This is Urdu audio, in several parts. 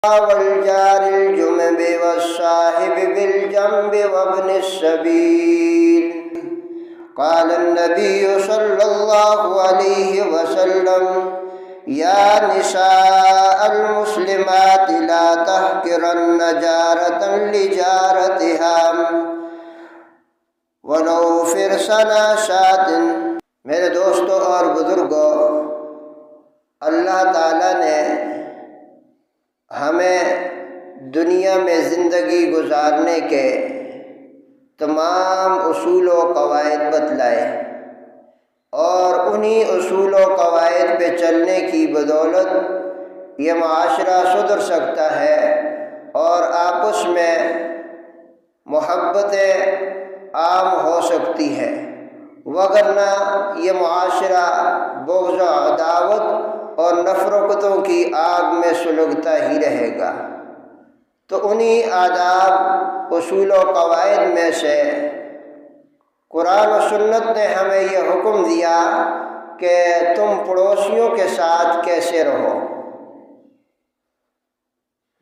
والجار الجنب والصاحب بالجنب وابن السبيل. قال النبي صلى الله عليه وسلم: يا نساء المسلمات لا تحقرن جارة لجارتها ولو فرسنا شاة. میرے دوستوں اور بزرگوں، اللہ تعالیٰ نے ہمیں دنیا میں زندگی گزارنے کے تمام اصول و قواعد بتلائے، اور انہی اصول و قواعد پہ چلنے کی بدولت یہ معاشرہ سدھر سکتا ہے اور آپس میں محبتیں عام ہو سکتی ہیں، وگرنہ یہ معاشرہ بغض و عداوت اور نفرتوں کی آگ میں سلگتا ہی رہے گا۔ تو انہی آداب، اصول و قواعد میں سے قرآن و سنت نے ہمیں یہ حکم دیا کہ تم پڑوسیوں کے ساتھ کیسے رہو۔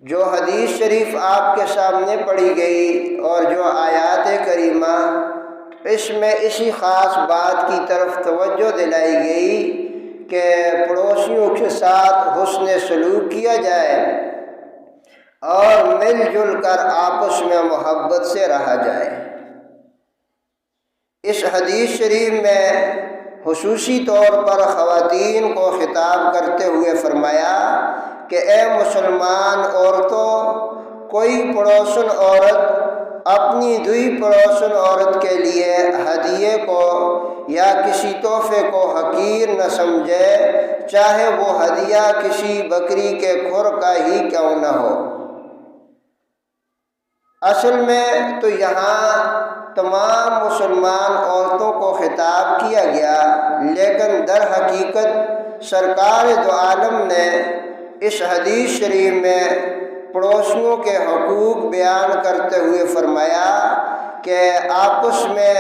جو حدیث شریف آپ کے سامنے پڑھی گئی اور جو آیات کریمہ، اس میں اسی خاص بات کی طرف توجہ دلائی گئی کہ پڑوسیوں کے ساتھ حسن سلوک کیا جائے اور مل جل کر آپس میں محبت سے رہا جائے۔ اس حدیث شریف میں خصوصی طور پر خواتین کو خطاب کرتے ہوئے فرمایا کہ اے مسلمان عورتوں، کوئی پڑوسن عورت اپنی دوئی پڑوسن عورت کے لیے ہدیے کو یا کسی تحفے کو حقیر نہ سمجھے، چاہے وہ ہدیہ کسی بکری کے کھر کا ہی کیوں نہ ہو۔ اصل میں تو یہاں تمام مسلمان عورتوں کو خطاب کیا گیا، لیکن در حقیقت سرکار دو عالم نے اس حدیث شریف میں پڑوسیوں کے حقوق بیان کرتے ہوئے فرمایا کہ آپس میں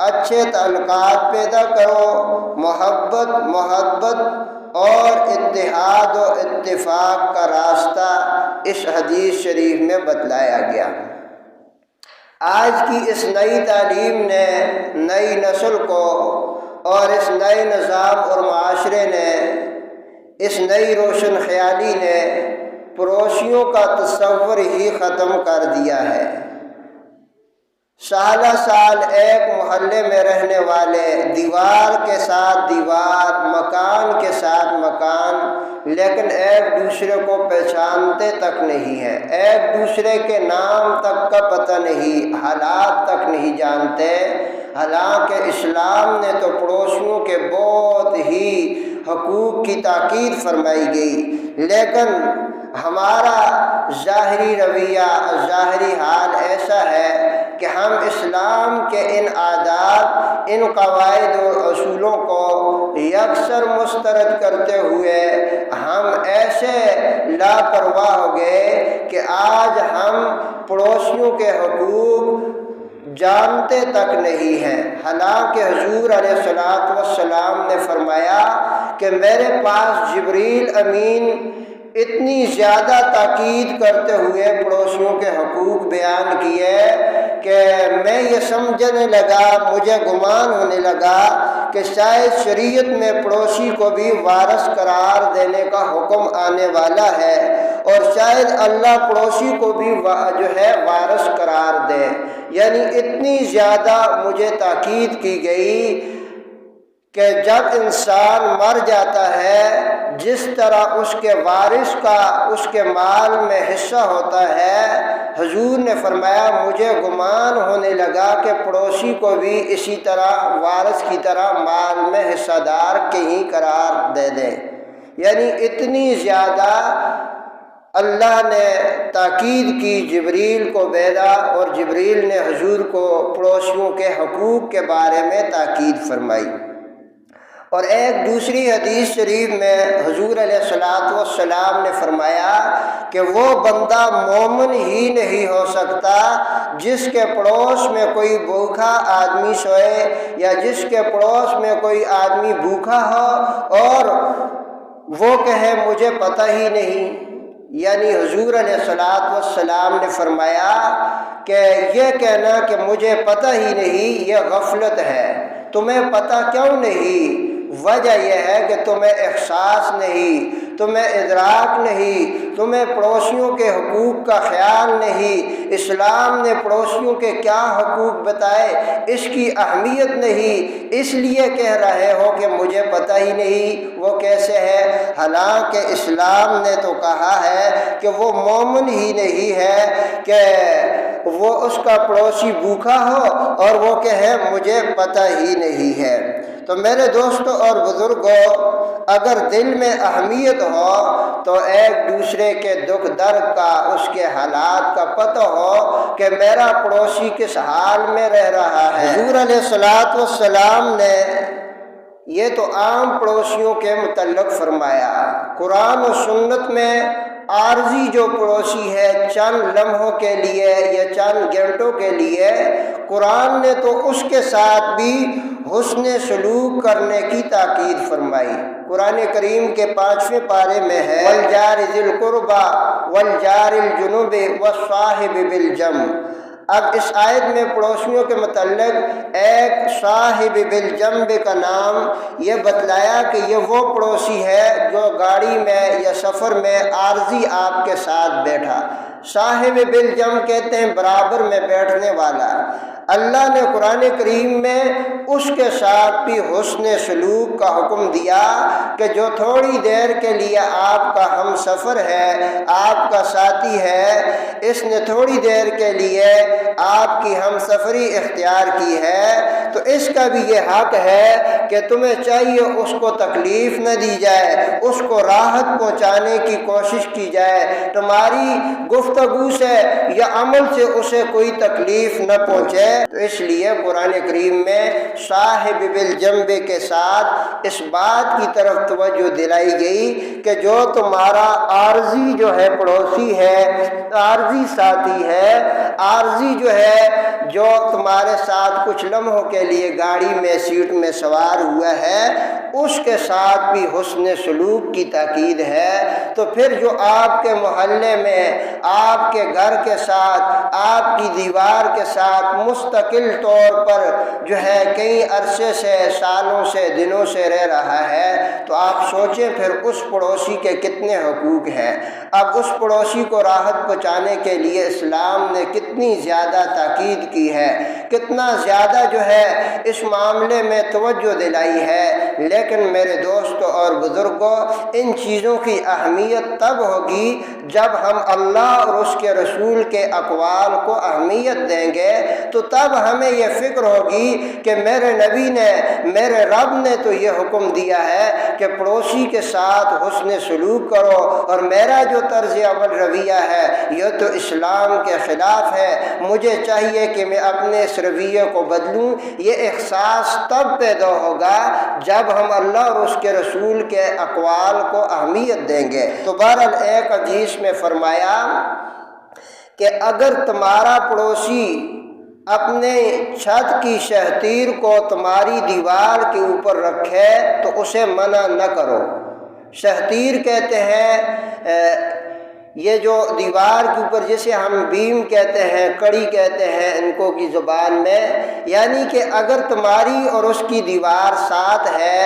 اچھے تعلقات پیدا کرو، محبت اور اتحاد و اتفاق کا راستہ اس حدیث شریف میں بتلایا گیا۔ آج کی اس نئی تعلیم نے نئی نسل کو اور اس نئے نظام اور معاشرے نے، اس نئی روشن خیالی نے پڑوسیوں کا تصور ہی ختم کر دیا ہے۔ سالہ سال ایک محلے میں رہنے والے دیوار کے ساتھ دیوار، مکان کے ساتھ مکان، لیکن ایک دوسرے کو پہچانتے تک نہیں ہیں، ایک دوسرے کے نام تک کا پتہ نہیں، حالات تک نہیں جانتے۔ حالانکہ اسلام نے تو پڑوسیوں کے بہت ہی حقوق کی تاکید فرمائی گئی، لیکن ہمارا ظاہری رویہ، ظاہری حال ایسا ہے کہ ہم اسلام کے ان آداب، ان قواعد و اصولوں کو یکسر مسترد کرتے ہوئے ہم ایسے لاپرواہ ہو گئے کہ آج ہم پڑوسیوں کے حقوق جانتے تک نہیں ہیں۔ حالانکہ حضور علیہ الصلوۃ والسلام نے فرمایا کہ میرے پاس جبریل امین اتنی زیادہ تاکید کرتے ہوئے پڑوسیوں کے حقوق بیان کیے کہ میں یہ سمجھنے لگا، مجھے گمان ہونے لگا کہ شاید شریعت میں پڑوسی کو بھی وارث قرار دینے کا حکم آنے والا ہے، اور شاید اللہ پڑوسی کو بھی وارث قرار دے۔ یعنی اتنی زیادہ مجھے تاکید کی گئی کہ جب انسان مر جاتا ہے، جس طرح اس کے وارث کا اس کے مال میں حصہ ہوتا ہے، حضور نے فرمایا مجھے گمان ہونے لگا کہ پڑوسی کو بھی اسی طرح وارث کی طرح مال میں حصہ دار کہیں قرار دے دیں۔ یعنی اتنی زیادہ اللہ نے تاکید کی، جبریل کو بھیجا اور جبریل نے حضور کو پڑوسیوں کے حقوق کے بارے میں تاکید فرمائی۔ اور ایک دوسری حدیث شریف میں حضور علیہ الصلوۃ والسلام نے فرمایا کہ وہ بندہ مومن ہی نہیں ہو سکتا جس کے پڑوس میں کوئی بھوکا آدمی سوئے، یا جس کے پڑوس میں کوئی آدمی بھوکا ہو اور وہ کہے مجھے پتہ ہی نہیں، یعنی حضور علیہ الصلوۃ والسلام نے فرمایا کہ یہ کہنا کہ مجھے پتہ ہی نہیں یہ غفلت ہے۔ تمہیں پتہ کیوں نہیں؟ وجہ یہ ہے کہ تمہیں احساس نہیں، تمہیں ادراک نہیں، تمہیں پڑوسیوں کے حقوق کا خیال نہیں، اسلام نے پڑوسیوں کے کیا حقوق بتائے اس کی اہمیت نہیں، اس لیے کہہ رہے ہو کہ مجھے پتہ ہی نہیں۔ وہ کیسے ہے؟ حالانکہ اسلام نے تو کہا ہے کہ وہ مومن ہی نہیں ہے کہ وہ اس کا پڑوسی بھوکا ہو اور وہ کہے مجھے پتہ ہی نہیں ہے۔ تو میرے دوستوں اور بزرگوں، اگر دل میں اہمیت ہو تو ایک دوسرے کے دکھ درد کا، اس کے حالات کا پتہ ہو کہ میرا پڑوسی کس حال میں رہ رہا ہے۔ حضور علیہ الصلوۃ والسلام نے یہ تو عام پڑوسیوں کے متعلق فرمایا، قرآن و سنت میں عارضی جو پڑوسی ہے چند لمحوں کے لیے یا چند گھنٹوں کے لیے، قرآن نے تو اس کے ساتھ بھی حسن سلوک کرنے کی تاکید فرمائی۔ قرآن کریم کے 5ویں پارے میں ہے وَالْجَارِ ذِي الْقُرْبَى وَالْجَارِ الْجُنُبِ وَالصَّاحِبِ بِالْجَنبِ۔ اب اس آیت میں پڑوسیوں کے متعلق ایک صاحب بالجنب کا نام یہ بتلایا کہ یہ وہ پڑوسی ہے جو گاڑی میں یا سفر میں عارضی آپ کے ساتھ بیٹھا۔ صاحب بالجنب کہتے ہیں برابر میں بیٹھنے والا۔ اللہ نے قرآن کریم میں اس کے ساتھ بھی حسن سلوک کا حکم دیا کہ جو تھوڑی دیر کے لیے آپ کا ہم سفر ہے، آپ کا ساتھی ہے، اس نے تھوڑی دیر کے لیے آپ کی ہم سفری اختیار کی ہے، تو اس کا بھی یہ حق ہے کہ تمہیں چاہیے اس کو تکلیف نہ دی جائے، اس کو راحت پہنچانے کی کوشش کی جائے، تمہاری گفتگو سے یا عمل سے اسے کوئی تکلیف نہ پہنچے۔ تو اس لیے قرآن کریم میں صاحب بالجنب کے ساتھ اس بات کی طرف توجہ دلائی گئی کہ جو تمہارا عارضی جو ہے پڑوسی ہے، عارضی ساتھی ہے، عارضی جو ہے جو تمہارے ساتھ کچھ لمحوں کے لیے گاڑی میں سیٹ میں سوار ہوا ہے، اس کے ساتھ بھی حسن سلوک کی تاکید ہے۔ تو پھر جو آپ کے محلے میں، آپ کے گھر کے ساتھ، آپ کی دیوار کے ساتھ مستقل طور پر جو ہے کئی عرصے سے، سالوں سے، دنوں سے رہ رہا ہے، تو آپ سوچیں پھر اس پڑوسی کے کتنے حقوق ہیں۔ اب اس پڑوسی کو راحت پہنچانے کے لیے اسلام نے کتنی زیادہ تاکید کی ہے، کتنا زیادہ جو ہے اس معاملے میں توجہ دلائی ہے۔ لیکن میرے دوستوں اور بزرگوں، ان چیزوں کی اہمیت تب ہوگی جب ہم اللہ اور اس کے رسول کے اقوال کو اہمیت دیں گے، تو تب ہمیں یہ فکر ہوگی کہ میرے نبی نے، میرے رب نے تو یہ حکم دیا ہے کہ پڑوسی کے ساتھ حسن سلوک کرو، اور میرا جو طرز عمل رویہ ہے یہ تو اسلام کے خلاف ہے، مجھے چاہیے کہ میں اپنے اس رویے کو بدلوں۔ یہ احساس تب پیدا ہوگا جب ہم اللہ اور اس کے رسول کے اقوال کو اہمیت دیں گے۔ تو بہرحال ایک حدیث میں فرمایا کہ اگر تمہارا پڑوسی اپنے چھت کی شہتیر کو تمہاری دیوار کے اوپر رکھے تو اسے منع نہ کرو۔ شہتیر کہتے ہیں یہ جو دیوار کے اوپر جسے ہم بیم کہتے ہیں، کڑی کہتے ہیں ان کو کی زبان میں، یعنی کہ اگر تمہاری اور اس کی دیوار ساتھ ہے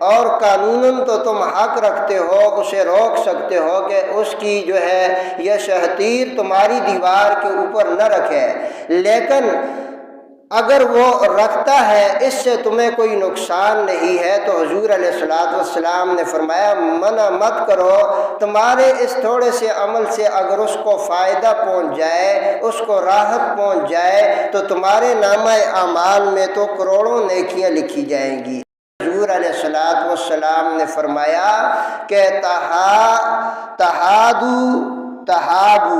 اور قانوناً تو تم حق رکھتے ہو، اسے روک سکتے ہو کہ اس کی جو ہے یہ شہتیر تمہاری دیوار کے اوپر نہ رکھے، لیکن اگر وہ رکھتا ہے اس سے تمہیں کوئی نقصان نہیں ہے، تو حضور علیہ الصلوۃ والسلام نے فرمایا منع مت کرو۔ تمہارے اس تھوڑے سے عمل سے اگر اس کو فائدہ پہنچ جائے، اس کو راحت پہنچ جائے، تو تمہارے نامہ اعمال میں تو کروڑوں نیکیاں لکھی جائیں گی۔ حضور علیہ الصلوۃ والسلام نے فرمایا کہ تہابو،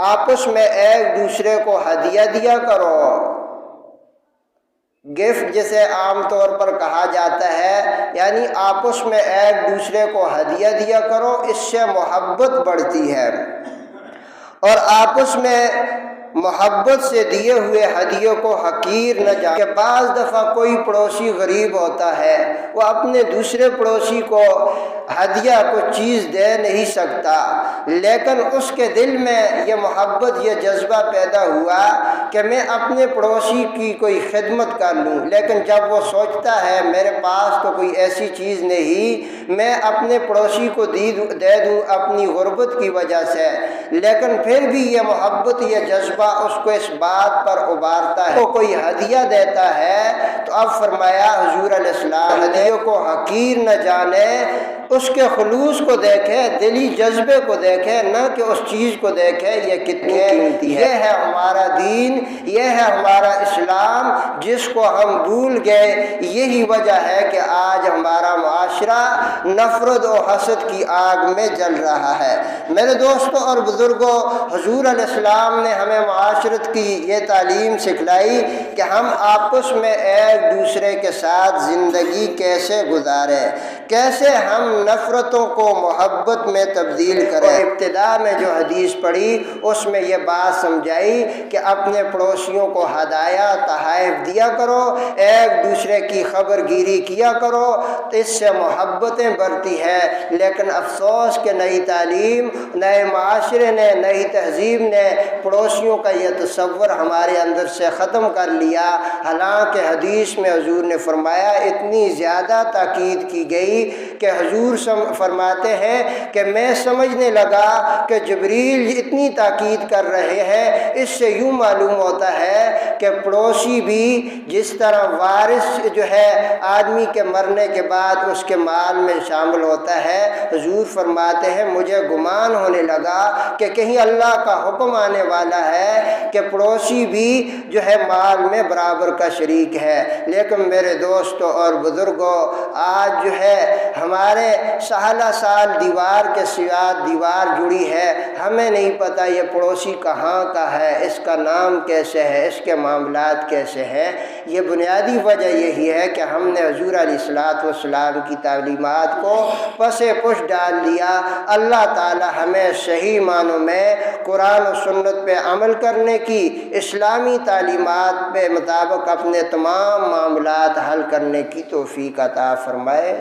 آپس میں ایک دوسرے کو ہدیہ دیا کرو۔ گفٹ جسے عام طور پر کہا جاتا ہے، یعنی آپس میں ایک دوسرے کو ہدیہ دیا کرو، اس سے محبت بڑھتی ہے۔ اور آپس میں محبت سے دیے ہوئے ہدیوں کو حقیر نہ جانے کہ بعض دفعہ کوئی پڑوسی غریب ہوتا ہے، وہ اپنے دوسرے پڑوسی کو ہدیہ کو چیز دے نہیں سکتا، لیکن اس کے دل میں یہ محبت، یہ جذبہ پیدا ہوا کہ میں اپنے پڑوسی کی کوئی خدمت کر لوں، لیکن جب وہ سوچتا ہے میرے پاس تو کوئی ایسی چیز نہیں میں اپنے پڑوسی کو دے دوں اپنی غربت کی وجہ سے، لیکن پھر بھی یہ محبت، یہ جذبہ اس کو اس بات پر ابھارتا ہے، وہ کوئی ہدیہ دیتا ہے تو اب فرمایا حضور علیہ السلام ہدیوں کو حقیر نہ جانے، اس کے خلوص کو دیکھے، دلی جذبے کو دیکھے، نہ کہ اس چیز کو دیکھے یہ کتنی قیمتی ہے۔ یہ ہے ہمارا دین، یہ ہے ہمارا اسلام جس کو ہم بھول گئے۔ یہی وجہ ہے کہ آج ہمارا معاشرہ نفرت و حسد کی آگ میں جل رہا ہے۔ میرے دوستوں اور بزرگوں، حضور علیہ السلام نے ہمیں معاشرت کی یہ تعلیم سکھلائی کہ ہم آپس میں ایک دوسرے کے ساتھ زندگی کیسے گزاریں، کیسے ہم نفرتوں کو محبت میں تبدیل کریں۔ ابتدا میں جو حدیث پڑھی اس میں یہ بات سمجھائی کہ اپنے پڑوسیوں کو ہدایہ تحائف دیا کرو، ایک دوسرے کی خبر گیری کیا کرو، تو اس سے محبتیں بڑھتی ہیں۔ لیکن افسوس کہ نئی تعلیم، نئے معاشرے نے، نئی تہذیب نے پڑوسیوں کا یہ تصور ہمارے اندر سے ختم کر لیا، حالانکہ حدیث میں حضور نے فرمایا، اتنی زیادہ تاکید کی گئی کہ حضور فرماتے ہیں کہ میں سمجھنے لگا کہ جبریل اتنی تاکید کر رہے ہیں، اس سے یوں معلوم ہوتا ہے کہ پڑوسی بھی جس طرح وارث جو ہے آدمی کے مرنے کے بعد اس کے مال میں شامل ہوتا ہے، حضور فرماتے ہیں مجھے گمان ہونے لگا کہ کہیں اللہ کا حکم آنے والا ہے کہ پڑوسی بھی جو ہے مال میں برابر کا شریک ہے۔ لیکن میرے دوستوں اور بزرگوں، آج جو ہے ہمارے سالہ سال دیوار کے ساتھ دیوار جڑی ہے، ہمیں نہیں پتہ یہ پڑوسی کہاں کا ہے، اس کا نام کیسے ہے، اس کے معاملات کیسے ہیں۔ یہ بنیادی وجہ یہی ہے کہ ہم نے حضور علیہ السلام کی تعلیمات کو پس پش ڈال دیا۔ اللہ تعالی ہمیں صحیح معنوں میں قرآن و سنت پہ عمل کرنے کی، اسلامی تعلیمات پہ مطابق اپنے تمام معاملات حل کرنے کی توفیق عطا فرمائے۔